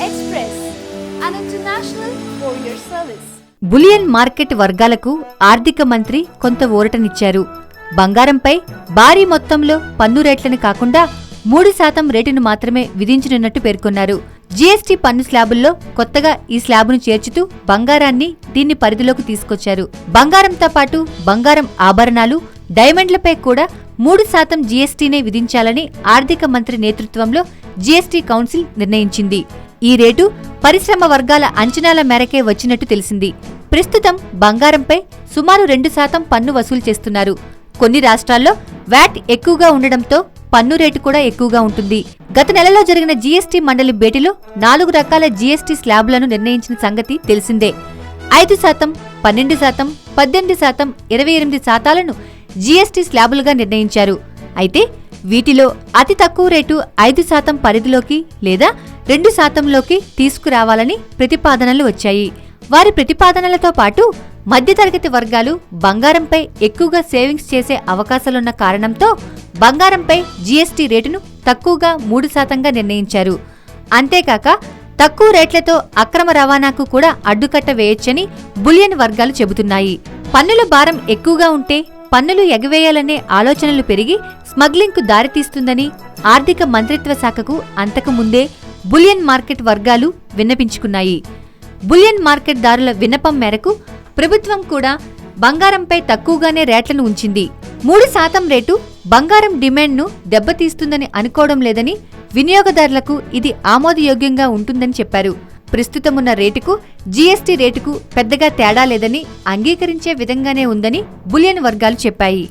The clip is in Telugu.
Express, an international courier service. Bullion market వర్గాలకు ఆర్థిక మంత్రి కొంత ఊరటనిచ్చారు. బంగారంపై భారీ మొత్తంలో పన్ను రేట్లను కాకుండా 3% రేటును మాత్రమే విధించనున్నట్టు పేర్కొన్నారు. జీఎస్టీ పన్ను స్లాబుల్లో కొత్తగా ఈ స్లాబును చేర్చుతూ బంగారాన్ని దీన్ని పరిధిలోకి తీసుకొచ్చారు. బంగారంతో పాటు బంగారం ఆభరణాలు, డైమండ్లపై కూడా 3% జీఎస్టీనే విధించాలని ఆర్థిక మంత్రి నేతృత్వంలో జీఎస్టీ కౌన్సిల్ నిర్ణయించింది. ఈ రేటు పరిశ్రమ వర్గాల అంచనాల మేరకే వచ్చినట్టు తెలిసింది. ప్రస్తుతం బంగారంపై సుమారు 2% పన్ను వసూలు చేస్తున్నారు. కొన్ని రాష్ట్రాల్లో వ్యాట్ ఎక్కువగా ఉండడంతో పన్ను రేటు కూడా ఎక్కువగా ఉంటుంది. గత నెలలో జరిగిన జీఎస్టీ మండలి భేటీలో 4 రకాల జీఎస్టీ స్లాబులను నిర్ణయించిన సంగతి తెలిసిందే. 5%, 12%, 18%, 28% జీఎస్టీ స్లాబులుగా నిర్ణయించారు. అయితే వీటిలో అతి తక్కువ రేటు 5% పరిధిలోకి లేదా 2%లోకి తీసుకురావాలని ప్రతిపాదనలు వచ్చాయి. వారి ప్రతిపాదనలతో పాటు మధ్యతరగతి వర్గాలు బంగారంపై ఎక్కువగా సేవింగ్స్ చేసే అవకాశాలున్న కారణంతో బంగారంపై జీఎస్టీ రేటును తక్కువగా 3%గా నిర్ణయించారు. అంతేకాక తక్కువ రేట్లతో అక్రమ రవాణాకు కూడా అడ్డుకట్ట వేయొచ్చని బులియన్ వర్గాలు చెబుతున్నాయి. పన్నుల భారం ఎక్కువగా ఉంటే పన్నులు ఎగవేయాలనే ఆలోచనలు పెరిగి స్మగ్లింగ్కు దారితీస్తుందని ఆర్థిక మంత్రిత్వ శాఖకు అంతకు ముందే బులియన్ మార్కెట్ వర్గాలు విన్నపించుకున్నాయి. బులియన్ మార్కెట్ దారుల విన్నపం మేరకు ప్రభుత్వం కూడా బంగారంపై తక్కువగానే రేట్లను ఉంచింది. 3% రేటు బంగారం డిమాండ్ను దెబ్బతీస్తుందని అనుకోవడం లేదని, వినియోగదారులకు ఇది ఆమోదయోగ్యంగా ఉంటుందని చెప్పారు. ప్రస్తుతమున్న రేటుకు జీఎస్టీ రేటుకు పెద్దగా తేడా లేదని, అంగీకరించే విధంగానే ఉందని బులియన్ వర్గాలు చెప్పాయి.